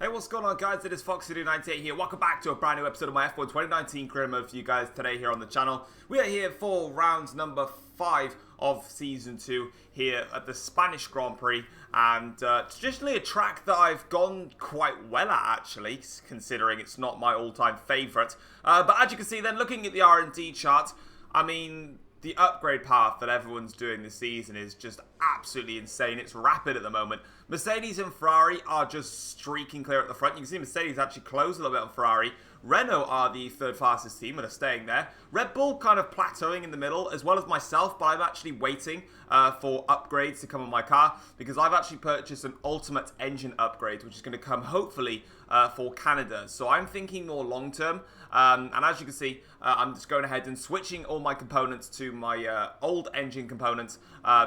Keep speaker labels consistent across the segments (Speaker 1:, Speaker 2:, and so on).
Speaker 1: Hey, what's going on, guys? It is Foxy98 here. Welcome back to a brand new episode of my F1 2019 career mode for you guys today here on the channel. We are here for round number 5 of Season 2 here at the Spanish Grand Prix. And traditionally a track that I've gone quite well at, actually, considering it's not my all-time favourite. But as you can see then, looking at the R&D chart, I mean, the upgrade path that everyone's doing this season is just absolutely insane. It's rapid at the moment. Mercedes and Ferrari are just streaking clear at the front. You can see Mercedes actually close a little bit on Ferrari. Renault are the third fastest team and are staying there. Red Bull kind of plateauing in the middle, as well as myself, but I'm actually waiting for upgrades to come on my car, because I've actually purchased an ultimate engine upgrade, which is going to come hopefully for Canada. So I'm thinking more long term, and as you can see, I'm just going ahead and switching all my components to my old engine components,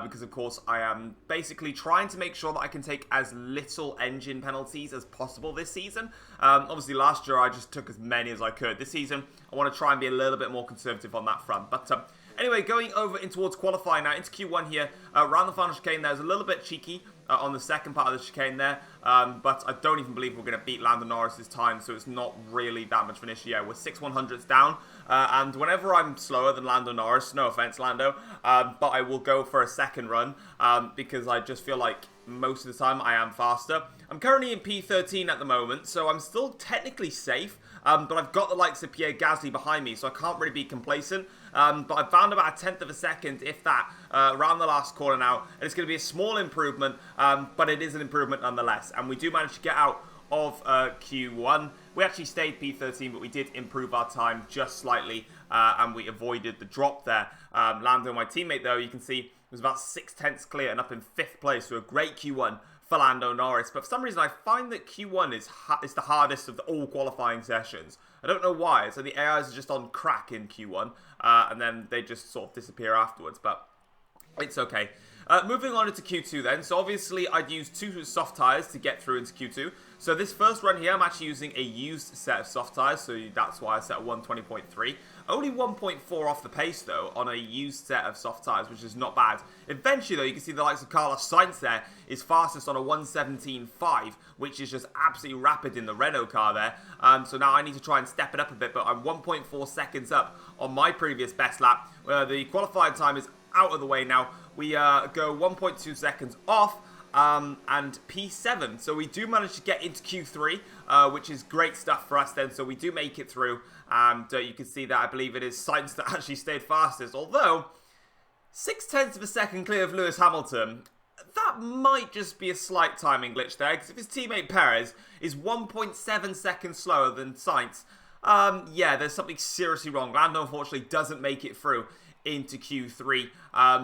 Speaker 1: because of course I am basically trying to make sure that I can take as little engine penalties as possible this season. Obviously last year I just took as many as I could. This season I want to try and be a little bit more conservative on that front. But anyway, going over in towards qualifying now into Q1 here, around the final chicane there is a little bit cheeky on the second part of the chicane there, but I don't even believe we're going to beat Lando Norris this time, so it's not really that much of an issue. Yeah, we're 6/100ths down, and whenever I'm slower than Lando Norris, no offense Lando, but I will go for a second run, because I just feel like most of the time I am faster. I'm currently in P13 at the moment, so I'm still technically safe, but I've got the likes of Pierre Gasly behind me, so I can't really be complacent. But I found about a tenth of a second, if that, around the last corner now, and it's going to be a small improvement, but it is an improvement nonetheless, and we do manage to get out of Q1. We actually stayed P13, but we did improve our time just slightly, and we avoided the drop there. Lando, my teammate, though, you can see, was about 6/10 clear and up in 5th place, so a great Q1 for Lando Norris. But for some reason I find that Q1 is the hardest of all qualifying sessions. I don't know why. So the AIs are just on crack in Q1, and then they just sort of disappear afterwards, but it's okay. Moving on into Q2 then, so obviously I'd used 2 soft tyres to get through into Q2. So this first run here, I'm actually using a used set of soft tyres, so that's why I set 120.3. Only 1.4 off the pace though, on a used set of soft tyres, which is not bad. Eventually though, you can see the likes of Carlos Sainz there is fastest on a 117.5, which is just absolutely rapid in the Renault car there. So now I need to try and step it up a bit, but I'm 1.4 seconds up on my previous best lap. The qualifying time is out of the way now. We go 1.2 seconds off, and P7. So we do manage to get into Q3, which is great stuff for us then. So we do make it through, and you can see that I believe it is Sainz that actually stayed fastest. Although 6/10 of a second clear of Lewis Hamilton, that might just be a slight timing glitch there, because if his teammate Perez is 1.7 seconds slower than Sainz, yeah, there's something seriously wrong. Lando unfortunately doesn't make it through into Q3,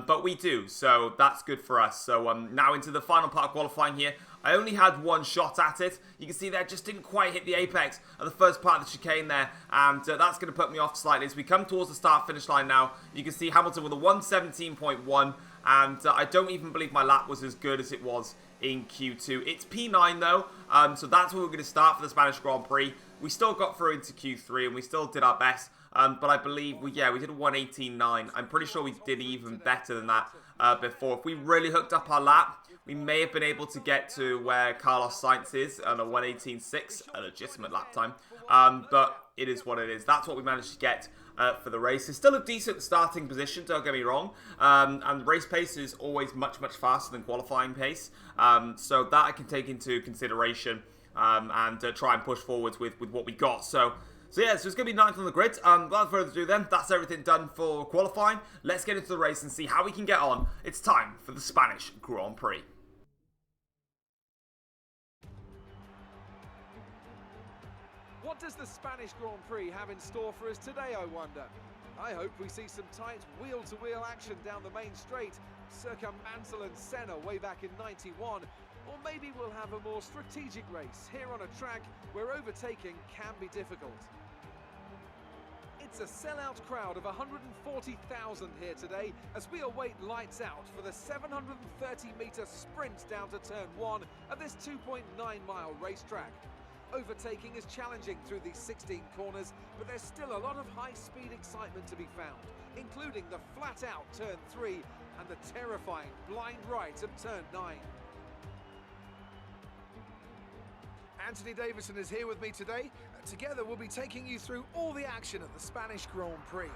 Speaker 1: but we do, so that's good for us. So now into the final part of qualifying here. I only had 1 shot at it. You can see there, just didn't quite hit the apex of the first part of the chicane there, and that's going to put me off slightly. As we come towards the start-finish line now, you can see Hamilton with a 117.1, and I don't even believe my lap was as good as it was in Q2. It's P9 though, so that's where we're going to start for the Spanish Grand Prix. We still got through into Q3, and we still did our best. But I believe, we did a 118.9. I'm pretty sure we did even better than that before. If we really hooked up our lap, we may have been able to get to where Carlos Sainz is on a 118.6, a legitimate lap time. But it is what it is. That's what we managed to get for the race. It's still a decent starting position, don't get me wrong. And race pace is always much, much faster than qualifying pace. So that I can take into consideration, and try and push forwards with what we got. So yeah, so it's going to be 9th on the grid. Without further ado then, that's everything done for qualifying. Let's get into the race and see how we can get on. It's time for the Spanish Grand Prix.
Speaker 2: What does the Spanish Grand Prix have in store for us today, I wonder? I hope we see some tight wheel-to-wheel action down the main straight, circa Mansell and Senna way back in '91. Or maybe we'll have a more strategic race here on a track where overtaking can be difficult. It's a sellout crowd of 140,000 here today as we await lights out for the 730-metre sprint down to turn 1 of this 2.9-mile racetrack. Overtaking is challenging through these 16 corners, but there's still a lot of high-speed excitement to be found, including the flat-out turn 3 and the terrifying blind right of turn 9. Anthony Davison is here with me today. Together we'll be taking you through all the action at the Spanish Grand Prix.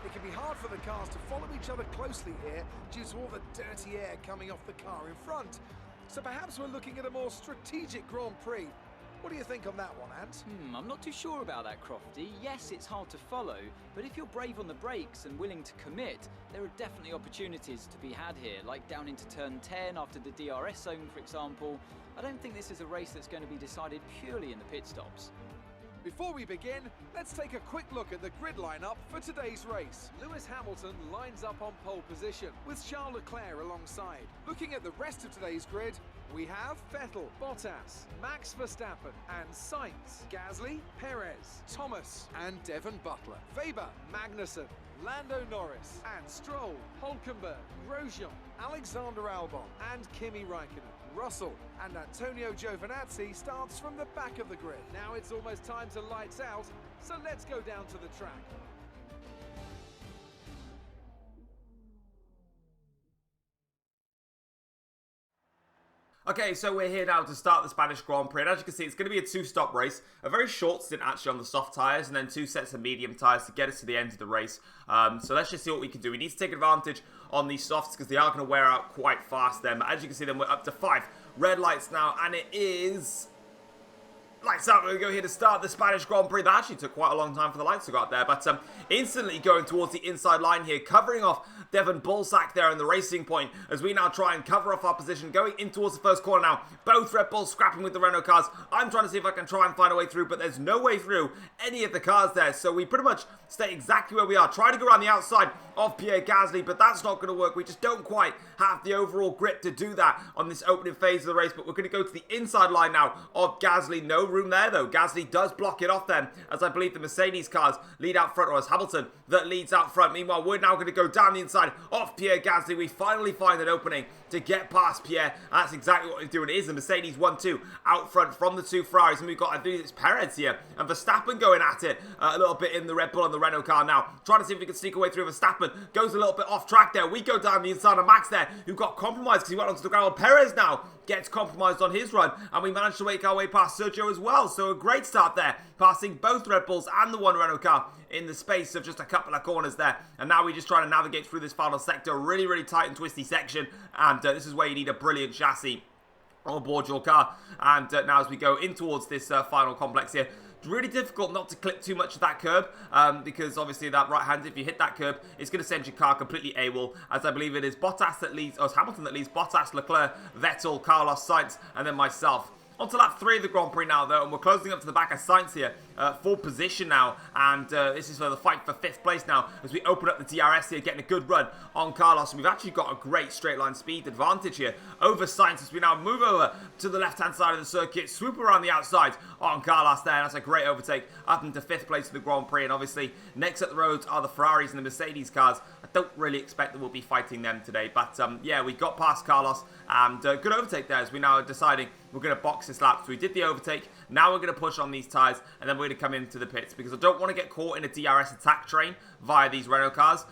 Speaker 2: It can be hard for the cars to follow each other closely here due to all the dirty air coming off the car in front. So perhaps we're looking at a more strategic Grand Prix. What do you think on that one, Ant?
Speaker 3: I'm not too sure about that, Crofty. Yes, it's hard to follow, but if you're brave on the brakes and willing to commit, there are definitely opportunities to be had here, like down into turn 10 after the DRS zone, for example. I don't think this is a race that's going to be decided purely in the pit stops.
Speaker 2: Before we begin, let's take a quick look at the grid lineup for today's race. Lewis Hamilton lines up on pole position, with Charles Leclerc alongside. Looking at the rest of today's grid, we have Vettel, Bottas, Max Verstappen and Sainz, Gasly, Perez, Thomas and Devon Butler, Weber, Magnussen, Lando Norris and Stroll, Hülkenberg, Grosjean, Alexander Albon and Kimi Raikkonen. Russell and Antonio Giovinazzi starts from the back of the grid. Now it's almost time to lights out, so let's go down to the track.
Speaker 1: Okay, so we're here now to start the Spanish Grand Prix, and as you can see, it's going to be a two-stop race, a very short stint actually on the soft tyres, and then two sets of medium tyres to get us to the end of the race. So let's just see what we can do. We need to take advantage on these softs because they are going to wear out quite fast then. But as you can see, then we're up to 5 red lights now, and it is lights out. We go here to start the Spanish Grand Prix. That actually took quite a long time for the lights to go up there, but instantly going towards the inside line here, covering off Devon Bullsack there in the racing point as we now try and cover off our position, going in towards the first corner now. Both Red Bulls scrapping with the Renault cars. I'm trying to see if I can try and find a way through, but there's no way through any of the cars there, so we pretty much stay exactly where we are. Try to go around the outside of Pierre Gasly, but that's not going to work. We just don't quite have the overall grip to do that on this opening phase of the race, but we're going to go to the inside line now of Gasly. No room there though. Gasly does block it off then, as I believe the Mercedes cars lead out front, or as Hamilton that leads out front. Meanwhile, we're now going to go down the inside of Pierre Gasly. We finally find an opening to get past Pierre. That's exactly what we're doing. It is the Mercedes 1-2 out front from the two Ferraris, and we've got, I think it's Perez here, and Verstappen going at it a little bit in the Red Bull and the Renault car now, trying to see if we can sneak away through. Verstappen goes a little bit off track there. We go down the inside of Max there, who got compromised because he went onto the ground. Well, Perez now gets compromised on his run, and we managed to make our way past Sergio as well. So a great start there, passing both Red Bulls and the one Renault car in the space of just a couple of corners there. And now we just try to navigate through this final sector, really, really tight and twisty section. And this is where you need a brilliant chassis on board your car. And now as we go in towards this final complex here, it's really difficult not to clip too much of that curb, because obviously that right hand, if you hit that curb, it's going to send your car completely AWOL, as I believe it is Bottas that leads, or it's Hamilton that leads, Bottas, Leclerc, Vettel, Carlos Sainz, and then myself. On to lap 3 of the Grand Prix now, though, and we're closing up to the back of Sainz here, full position now, and this is for the fight for 5th place now, as we open up the DRS here, getting a good run on Carlos, and we've actually got a great straight line speed advantage here over Sainz, as we now move over to the left-hand side of the circuit, swoop around the outside on Carlos there, and that's a great overtake up into 5th place of the Grand Prix, and obviously, next at the roads are the Ferraris and the Mercedes cars. I don't really expect that we'll be fighting them today, but yeah, we got past Carlos, and good overtake there, as we now are deciding we're going to box this lap. So we did the overtake, now we're going to push on these tyres, and then we're going to come into the pits, because I don't want to get caught in a DRS attack train via these Renault cars.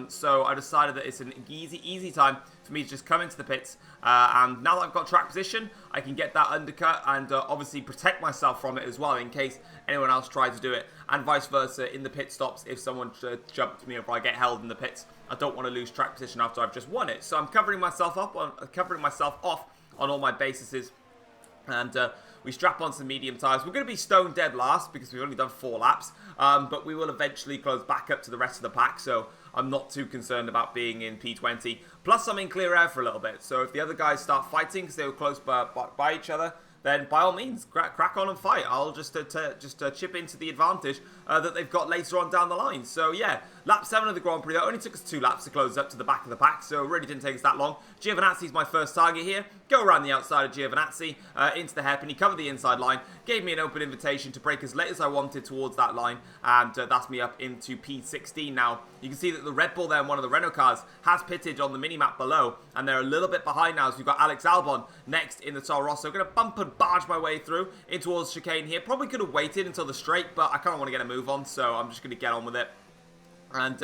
Speaker 1: So I decided that it's an easy time for me to just come into the pits, and now that I've got track position, I can get that undercut and obviously protect myself from it as well, in case anyone else tries to do it, and vice versa in the pit stops. If someone jumps me, or if I get held in the pits, I don't want to lose track position after I've just won it. So I'm covering myself off on all my bases. And we strap on some medium tyres. We're going to be stone dead last because we've only done 4 laps. But we will eventually close back up to the rest of the pack. So I'm not too concerned about being in P20. Plus I'm in clear air for a little bit. So if the other guys start fighting because they were close by each other, then by all means, crack on and fight. I'll just chip into the advantage that they've got later on down the line. So yeah, lap 7 of the Grand Prix. That only took us 2 laps to close up to the back of the pack, so it really didn't take us that long. Giovinazzi's my first target here. Go around the outside of Giovinazzi into the hairpin. He covered the inside line, gave me an open invitation to brake as late as I wanted towards that line, and that's me up into P16 now. You can see that the Red Bull there and one of the Renault cars has pitted on the mini-map below, and they're a little bit behind now, so we've got Alex Albon next in the Toro Rosso. Going to bump and barge my way through in towards chicane here. Probably could have waited until the straight, but I kind of want to get a move on, so I'm just going to get on with it. And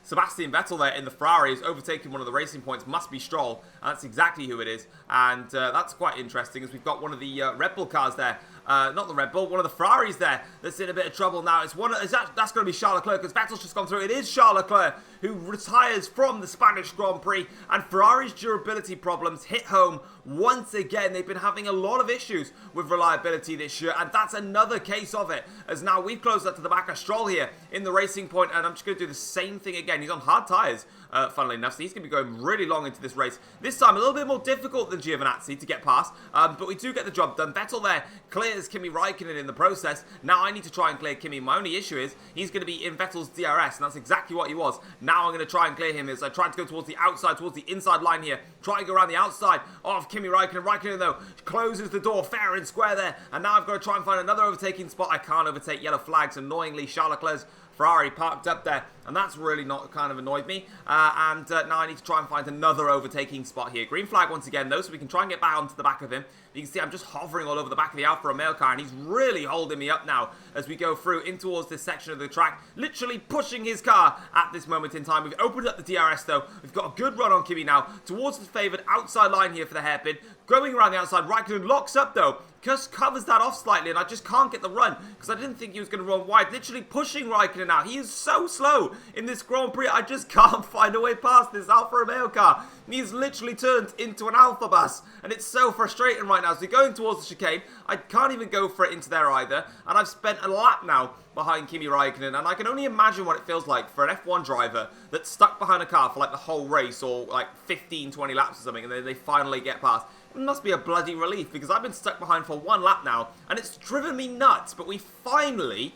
Speaker 1: Sebastian Vettel there in the Ferrari is overtaking one of the racing points. Must be Stroll, and that's exactly who it is. And that's quite interesting, as we've got one of the Red Bull cars there not the Red Bull, one of the Ferraris there that's in a bit of trouble now. That's going to be Charles Leclerc, because Vettel's just gone through. It is Charles Leclerc who retires from the Spanish Grand Prix, and Ferrari's durability problems hit home once again. They've been having a lot of issues with reliability this year, and that's another case of it, as now we've closed up to the back of Stroll here in the Racing Point, and I'm just going to do the same thing again. He's on hard tyres, funnily enough, so he's going to be going really long into this race. This time a little bit more difficult than Giovinazzi to get past, but we do get the job done. Vettel there clears Kimi Raikkonen in the process. Now I need to try and clear Kimi. My only issue is he's going to be in Vettel's DRS, and that's exactly what he was. Now I'm going to try and clear him as I try to go towards the outside, towards the inside line here. Try and go around the outside of Kimi Raikkonen. Raikkonen, though, closes the door fair and square there, and now I've got to try and find another overtaking spot. I can't overtake. Yellow flags. Annoyingly, Charles Leclerc's Ferrari parked up there, and that's really not kind of annoyed me. Now I need to try and find another overtaking spot here. Green flag once again, though, so we can try and get back onto the back of him. You can see I'm just hovering all over the back of the Alfa Romeo car, and he's really holding me up now as we go through in towards this section of the track, literally pushing his car at this moment in time. We've opened up the DRS, though. We've got a good run on Kimi now towards the favoured outside line here for the hairpin. Going around the outside, Raikkonen locks up, though. Just covers that off slightly, and I just can't get the run because I didn't think he was going to run wide. Literally pushing Raikkonen now. He is so slow in this Grand Prix. I just can't find a way past this Alfa Romeo car. He's literally turned into an Alpha bus, and it's so frustrating right now. So going towards the chicane, I can't even go for it into there either, and I've spent a lap now behind Kimi Raikkonen, and I can only imagine what it feels like for an F1 driver that's stuck behind a car for like the whole race, or like 15-20 laps or something, and then they finally get past. It must be a bloody relief, because I've been stuck behind for one lap now, and it's driven me nuts. But we finally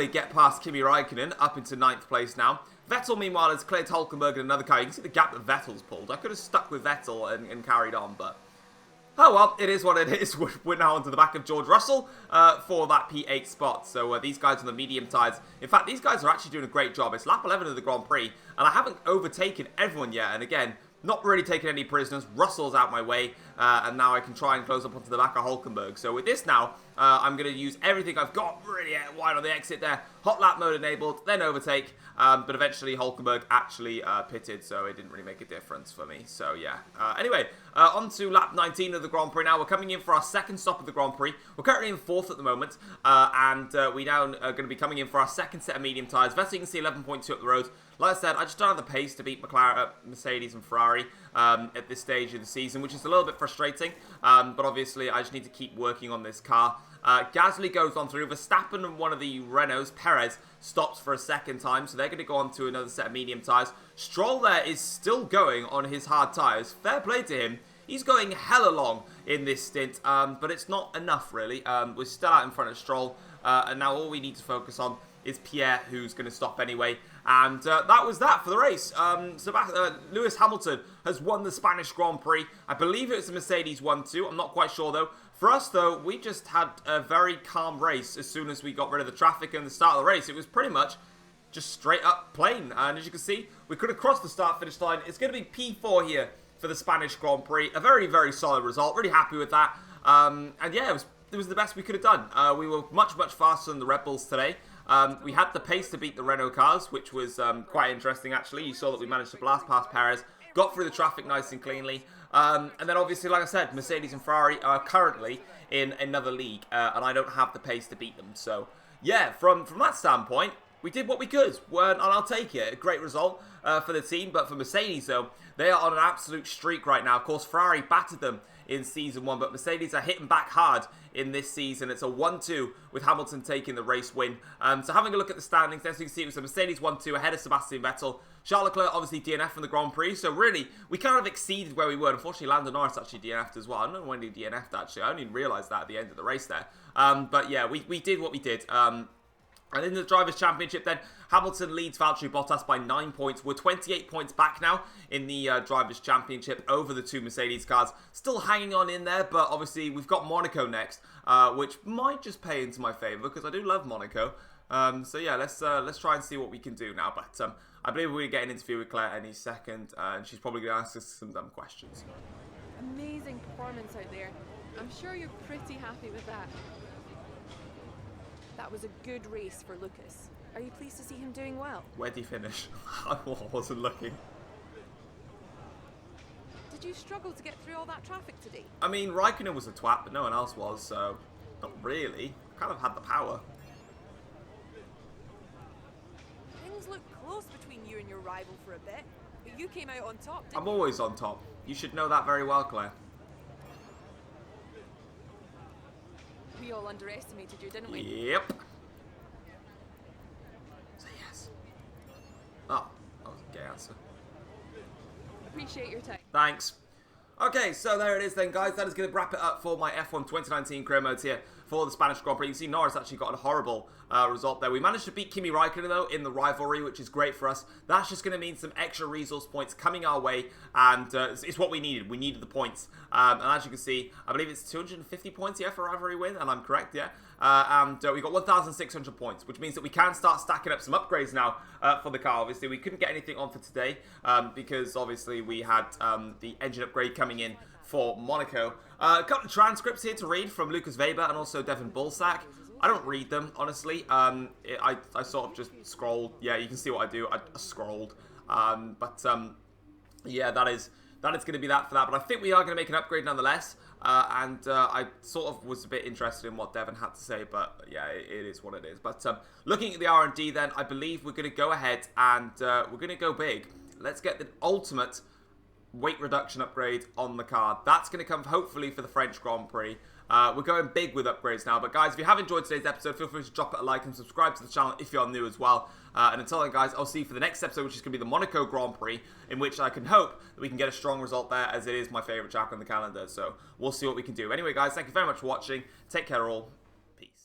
Speaker 1: get past Kimi Raikkonen up into 9th place now. Vettel, meanwhile, has cleared Hulkenberg in another car. You can see the gap that Vettel's pulled. I could have stuck with Vettel and carried on, but oh well, it is what it is. We're now onto the back of George Russell for that P8 spot. So these guys on the medium tyres. In fact, these guys are actually doing a great job. It's lap 11 of the Grand Prix, and I haven't overtaken everyone yet. And again, not really taking any prisoners. Russell's out my way, and now I can try and close up onto the back of Hulkenberg. So with this now, I'm going to use everything I've got really wide on the exit there. Hot lap mode enabled, then overtake. But eventually Hulkenberg actually pitted, so it didn't really make a difference for me. So yeah. Anyway, on to lap 19 of the Grand Prix now. We're coming in for our second stop of the Grand Prix. We're currently in 4th at the moment, and we now are going to be coming in for our second set of medium tyres. Vettel, you can see 11.2 up the road. Like I said, I just don't have the pace to beat Mercedes and Ferrari at this stage of the season, which is a little bit frustrating. But obviously, I just need to keep working on this car. Gasly goes on through. Verstappen and one of the Renaults, Perez, stops for a second time, so they're going to go on to another set of medium tyres. Stroll there is still going on his hard tyres. Fair play to him. He's going hella long in this stint, but it's not enough, really. We're still out in front of Stroll, and now all we need to focus on is Pierre, who's going to stop anyway. And that was that for the race. Lewis Hamilton has won the Spanish Grand Prix. I believe it was a Mercedes 1-2. I'm not quite sure, though. For us, though, we just had a very calm race as soon as we got rid of the traffic and the start of the race. It was pretty much just straight up plain. And as you can see, we could have crossed the start-finish line. It's going to be P4 here for the Spanish Grand Prix. A very, very solid result. Really happy with that. And yeah, it was the best we could have done. We were much, much faster than the Red Bulls today. We had the pace to beat the Renault cars, which was quite interesting, actually. You saw that we managed to blast past Perez, got through the traffic nice and cleanly. And then, obviously, like I said, Mercedes and Ferrari are currently in another league, and I don't have the pace to beat them. So, yeah, from that standpoint, we did what we could, and I'll take it. A great result for the team, but for Mercedes, though, they are on an absolute streak right now. Of course, Ferrari battered them in Season 1, but Mercedes are hitting back hard in this season. It's a 1-2 with Hamilton taking the race win. So having a look at the standings, as you can see, it was a Mercedes 1-2 ahead of Sebastian Vettel. Charles Leclerc obviously DNF from the Grand Prix, so really, we kind of exceeded where we were. Unfortunately, Lando Norris actually DNF'd as well. I don't know when he DNF'd, actually. I only realised that at the end of the race there. But yeah, we did what we did. And in the Drivers' Championship then, Hamilton leads Valtteri Bottas by 9 points. We're 28 points back now in the Drivers' Championship over the two Mercedes cars. Still hanging on in there, but obviously we've got Monaco next, which might just pay into my favour because I do love Monaco. So yeah, let's try and see what we can do now. But I believe we're getting an interview with Claire any second, and she's probably going to ask us some dumb questions.
Speaker 4: Amazing performance out there. I'm sure you're pretty happy with that. That was a good race for Lucas. Are you pleased to see him doing well?
Speaker 1: Where did he finish? I wasn't looking.
Speaker 4: Did you struggle to get through all that traffic today?
Speaker 1: I mean, Raikkonen was a twat, but no one else was, so Not really. I kind of had the power.
Speaker 5: Things look close between you and your rival for a bit, but you came out on top, didn't
Speaker 1: I'm always on top. You should know that very well, Claire.
Speaker 4: We all underestimated you, didn't we?
Speaker 1: Yep. Say yes. Oh, that was a gay answer.
Speaker 4: Appreciate your time.
Speaker 1: Thanks. Okay, so there it is then, guys. That is going to wrap it up for my F1 2019 career modes here for the Spanish Grand Prix. You see Norris actually got a horrible result there. We managed to beat Kimi Raikkonen, though, in the rivalry, which is great for us. That's just going to mean some extra resource points coming our way, and it's what we needed. We needed the points. And as you can see, I believe it's 250 points, yeah, for rivalry win, and I'm correct, yeah? And we got 1,600 points, which means that we can start stacking up some upgrades now for the car. Obviously, we couldn't get anything on for today because, obviously, we had the engine upgrade coming in for Monaco. A couple of transcripts here to read from Lucas Weber and also Devin Bullsack. I don't read them, honestly. I sort of just scrolled. Yeah, you can see what I do. I scrolled. Yeah, that is going to be that for that. But I think we are going to make an upgrade nonetheless. I sort of was a bit interested in what Devin had to say, but yeah, it is what it is. But looking at the R&D then, I believe we're going to go ahead and we're going to go big. Let's get the ultimate weight reduction upgrade on the card. That's going to come hopefully for the French Grand Prix. We're going big with upgrades now. But guys, if you have enjoyed today's episode, feel free to drop it a like and subscribe to the channel if you're new as well. And until then, guys, I'll see you for the next episode, which is going to be the Monaco Grand Prix, in which I can hope that we can get a strong result there, as it is my favourite chapter on the calendar. So we'll see what we can do. Anyway, guys, thank you very much for watching. Take care all.